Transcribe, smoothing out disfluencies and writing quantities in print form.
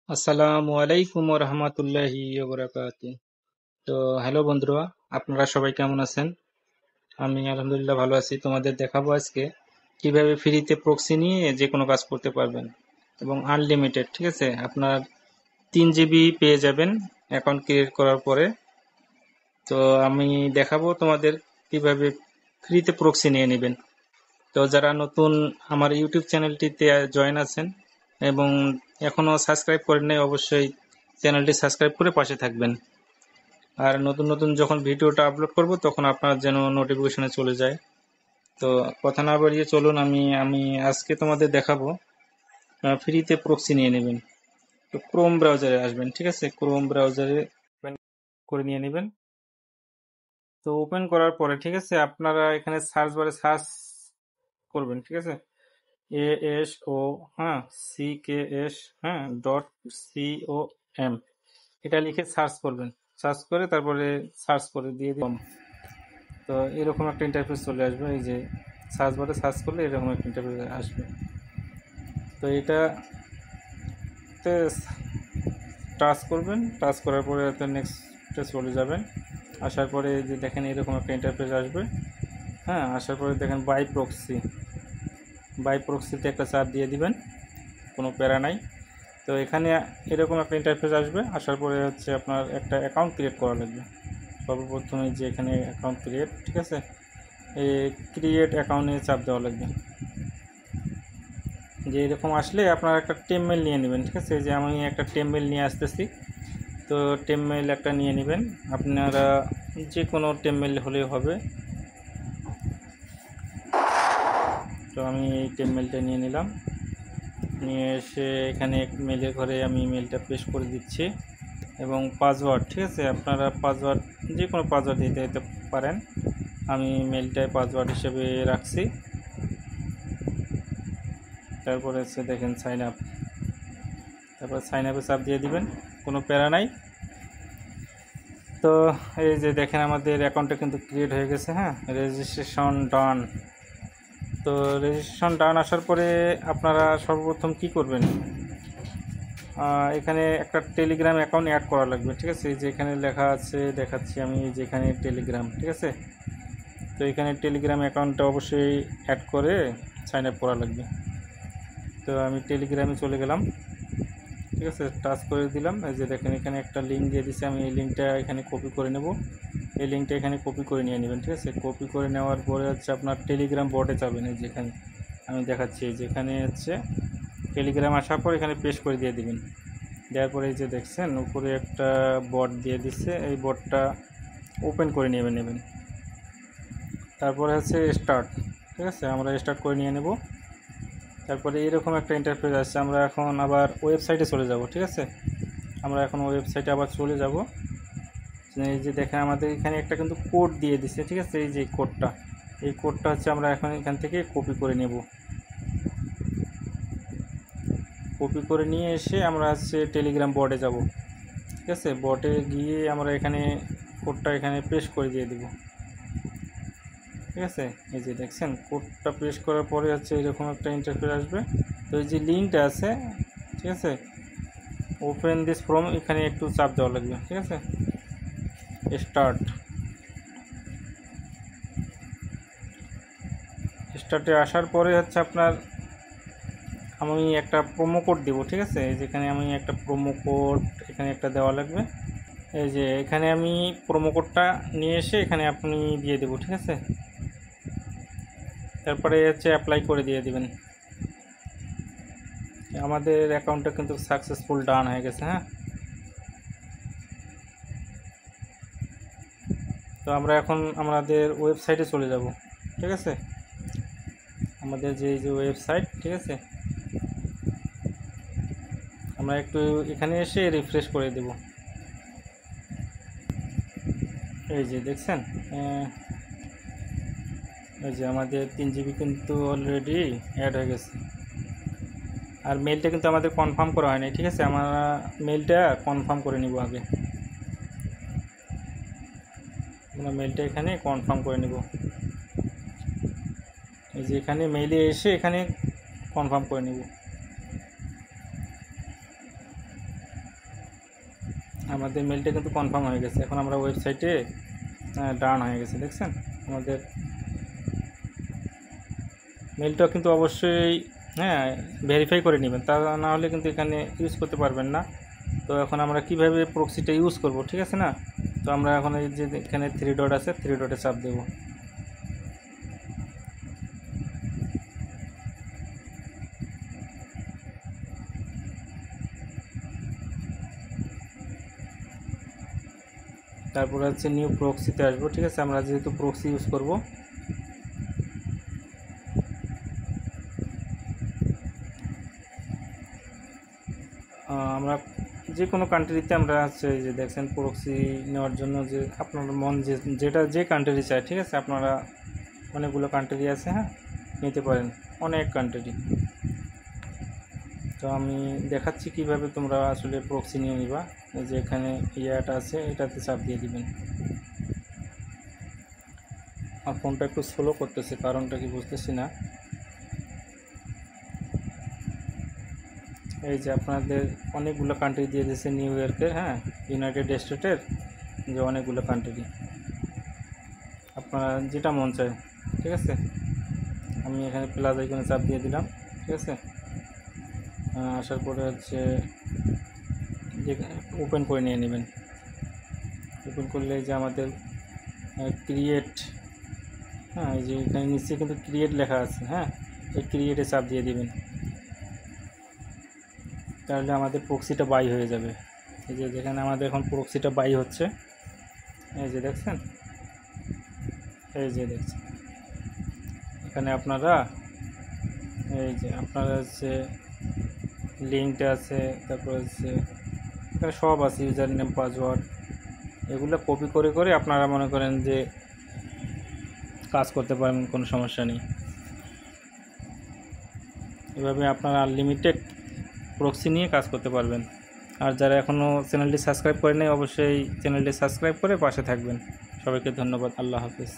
আসসালামু আলাইকুম রহমতুল্লাহি ওবরাকাতু। তো হ্যালো বন্ধুরা, আপনারা সবাই কেমন আছেন? আমি আলহামদুলিল্লাহ ভালো আছি। তোমাদের দেখাবো আজকে কিভাবে ফ্রিতে প্রক্সি নিয়ে যে কোনো কাজ করতে পারবেন এবং আনলিমিটেড। ঠিক আছে, আপনার 3 জিবি পেয়ে যাবেন অ্যাকাউন্ট ক্রিয়েট করার পরে। তো আমি দেখাবো তোমাদের কিভাবে ফ্রিতে প্রক্সি নিয়ে নেবেন। তো যারা নতুন আমার ইউটিউব চ্যানেলটিতে জয়েন আছেন এবং এখনো সাবস্ক্রাইব করেন নাই, অবশ্যই চ্যানেলটি সাবস্ক্রাইব করে পাশে থাকবেন। আর নতুন নতুন যখন ভিডিওটা আপলোড করব তখন আপনার যেন নোটিফিকেশনে চলে যায়। তো কথা না বাড়িয়ে চলুন, আমি আমি আজকে তোমাদের দেখাবো ফ্রিতে প্রক্সি নিয়ে নেবেন। তো ক্রোম ব্রাউজারে আসবেন। ঠিক আছে, ক্রোম ব্রাউজারে ওপেন করে নিয়ে নেবেন। তো ওপেন করার পরে ঠিক আছে, আপনারা এখানে সার্চ বারে সার্চ করবেন। ঠিক আছে, ASO, হ্যাঁ, CKS, হ্যাঁ, .com, এটা লিখে সার্চ করবেন। সার্চ করে তারপরে সার্চ করে দিয়ে দিন। তো এরকম একটা ইন্টারফেস চলে আসবে। এই যে সার্চ বারে সার্চ করলে এরকম একটা ইন্টারফেস আসবে। তো এটাতে টাচ করবেন, টাচ করার পরে নেক্সটে চলে যাবেন। আসার পরে যে দেখেন এরকম একটা ইন্টারফেস আসবে। হ্যাঁ, আসার পরে দেখেন বাই প্রক্সিতে একটা চাপ দিয়ে দিবেন, কোনো প্যারা নাই। তো এখানে এরকম একটা ইন্টারফেস আসবে। আসার পরে হচ্ছে আপনার একটা অ্যাকাউন্ট ক্রিয়েট করা লাগবে। সর্বপ্রথমে যে এখানে অ্যাকাউন্ট ক্রিয়েট, ঠিক আছে, এই ক্রিয়েট অ্যাকাউন্টে চাপ দেওয়া লাগবে। যে এরকম আসলে আপনারা একটা টেমমেল নিয়ে নেবেন। ঠিক আছে, যে আমি একটা টেমমেল নিয়ে আসতেছি। তো টেমমেল একটা নিয়ে নেবেন, আপনারা যে কোনো টেমমেল হলেও হবে। তো আমি এই টেমমেলটা নিয়ে নিলাম, নিয়ে এসে এখানে মেলের ঘরে আমি মেলটা পেস্ট করে দিচ্ছি এবং পাসওয়ার্ড। ঠিক আছে, আপনারা পাসওয়ার্ড যে কোনো পাসওয়ার্ড দিতে পারেন। আমি মেলটায় পাসওয়ার্ড হিসেবে রাখছি। তারপরে হচ্ছে দেখেন সাইন আপ, তারপর সাইন আপে চাপ দিয়ে দিবেন, কোনো প্যারা নাই। তো এই যে দেখেন আমাদের অ্যাকাউন্টটা কিন্তু ক্রিয়েট হয়ে গেছে। হ্যাঁ, রেজিস্ট্রেশন ডান। তো রেজিস্ট্রেশন ডান আসার পরে আপনারা সর্বপ্রথম কি করবেন, এখানে একটা টেলিগ্রাম অ্যাকাউন্ট অ্যাড করা লাগবে। ঠিক আছে, যেখানে লেখা আছে দেখাচ্ছি আমি, যেখানে টেলিগ্রাম। ঠিক আছে, তো এখানে টেলিগ্রাম অ্যাকাউন্টটা অবশ্যই অ্যাড করে সাইন আপ করা লাগবে। তো আমি টেলিগ্রামে চলে গেলাম। ঠিক আছে, টাচ করে দিলাম। এই যে দেখেন এখানে একটা লিঙ্ক দিয়ে দিচ্ছে, আমি এই লিঙ্কটা এখানে কপি করে নেব। এই লিঙ্কটা এখানে কপি করে নিয়ে নেবেন। ঠিক আছে, কপি করে নেওয়ার পরে হচ্ছে আপনার টেলিগ্রাম বটে যাবেন। এই যেখানে আমি দেখাচ্ছি, যেখানে হচ্ছে টেলিগ্রাম আসার পর এখানে পেস্ট করে দিয়ে দিবেন। দেওয়ার পরে এই যে দেখছেন উপরে একটা বট দিয়ে দিচ্ছে, এই বটটা ওপেন করে নেবেন। তারপরে হচ্ছে স্টার্ট। ঠিক আছে, আমরা স্টার্ট করে নিয়ে নেব। তারপরে এরকম একটা ইন্টারফেস আসছে, আমরা এখন আবার ওয়েবসাইটে চলে যাব। ঠিক আছে, আমরা এখন ওয়েবসাইটে আবার চলে যাব। এই যে দেখেন আমাদের এখানে একটা কিন্তু কোড দিয়ে দিচ্ছে। ঠিক আছে, এই যে কোডটা, এই কোডটা হচ্ছে আমরা এখন এখান থেকে কপি করে নেব। কপি করে নিয়ে এসে আমরা হচ্ছে টেলিগ্রাম বটে যাব। ঠিক আছে, বটে গিয়ে আমরা এখানে কোডটা এখানে পেস্ট করে দিয়ে দেব। ঠিক আছে, এই যে দেখছেন কোডটা পেস্ট করার পরে হচ্ছে এরকম একটা ইন্টারফেস আসবে। তো এই যে লিঙ্কটা আছে, ঠিক আছে, ওপেন দিস ফর্ম, এখানে একটু চাপ দেওয়া লাগবে। ঠিক আছে, স্টার্টে আসার পরে হচ্ছে আপনার আমি একটা প্রোমো কোড দেবো। ঠিক আছে, যেখানে আমি একটা প্রোমো কোড এখানে একটা দেওয়া লাগবে। এই যে এখানে আমি প্রোমো কোডটা নিয়ে এসে এখানে আপনি দিয়ে দেবো। ঠিক আছে, তারপরে হচ্ছে অ্যাপ্লাই করে দিয়ে দিবেন। আমাদের অ্যাকাউন্টটা কিন্তু সাকসেসফুল ডান হয়ে গেছে। হ্যাঁ, তো আমরা এখন আমাদের ওয়েবসাইটে চলে যাব। ঠিক আছে, আমাদের যে ওয়েবসাইট, ঠিক আছে, আমরা একটু এখানে এসে রিফ্রেশ করে দেব। এই যে দেখছেন, এই যে আমাদের 3 জিবি কিন্তু অলরেডি অ্যাড হয়ে গেছে। আর মেলটা কিন্তু আমাদের কনফার্ম করা হয়নি। ঠিক আছে, আমরা মেলটা কনফার্ম করে নিব আগে। আমরা মেলটা এখানে কনফার্ম করে নিব। এই যে এখানে মেইলে এসে এখানে কনফার্ম করে নিব। আমাদের মেলটা কিন্তু কনফার্ম হয়ে গেছে। এখন আমরা ওয়েবসাইটে ডান হয়ে গেছে, দেখছেন? আমাদের মেলটা কিন্তু অবশ্যই ভেরিফাই করে নেবেন, তা না হলে কিন্তু এখানে ইউজ করতে পারবেন না। তো এখন আমরা কিভাবে প্রক্সিটা ইউজ করব, ঠিক আছে না? তো আমরা এখন এই যে এখানে 3 ডট আছে, 3 ডটে চাপ দেব। তারপরে হচ্ছে নিউ প্রক্সিতে আসবো, ঠিক আছে? আমরা যেহেতু প্রক্সি ইউজ করব, আমরা যে কোনো কান্ট্রিতে আমরা হচ্ছে এই যে দেখছেন প্রক্সি নেওয়ার জন্য যে আপনার মন যে কান্ট্রি চায়, ঠিক আছে? আপনারা অনেকগুলো কান্ট্রি আছে, নিতে পারেন, অনেক কান্ট্রি। তো আমি দেখাচ্ছি কিভাবে তোমরা আসলে প্রক্সি নিয়ে নিবা। এই যে এখানে ইয়াটা আছে, এটাতে চাপ দিয়ে দিবেন। আর ফোনটা একটু স্লো করতেছে, কারণটা কি বুঝতেছি না। এই যে আপনাদের অনেকগুলো কান্ট্রি দিয়ে দিয়েছে নিউ ইয়র্কের, ইউনাইটেড স্টেটের, যে অনেকগুলো কান্ট্রি, আপনারা যেটা মন চায়, ঠিক আছে? আমি এখানে প্লাস আইকনে চাপ দিয়ে দিলাম, ঠিক আছে? আসার পরে হচ্ছে যে ওপেন করে নিয়ে নেবেন। ওপেন করলে যে আমাদের ক্রিয়েট, এই যে এখানে নিচে কিন্তু ক্রিয়েট লেখা আছে, এই ক্রিয়েটে চাপ দিয়ে দিবেন। তাহলে আমাদের প্রক্সিটা বাই হয়ে যাবে। এই যে যেখানে আমাদের এখন প্রক্সিটা বাই হচ্ছে, এই যে দেখছেন, এই যে দেখছেন এখানে আপনারা, এই যে আপনারা হচ্ছে লিঙ্কটা আছে, তারপর হচ্ছে এখানে সব আছে, ইউজার নেম, পাসওয়ার্ড, এগুলো কপি করে করে আপনারা মনে করেন যে কাজ করতে পারেন, কোনো সমস্যা নেই। এভাবে আপনারা আনলিমিটেড প্রক্সি নিয়ে কাজ করতে পারবেন। আর যারা এখনও চ্যানেলটি সাবস্ক্রাইব করেনি, অবশ্যই চ্যানেলটি সাবস্ক্রাইব করে পাশে থাকবেন। সবাইকে ধন্যবাদ। আল্লাহ হাফেজ।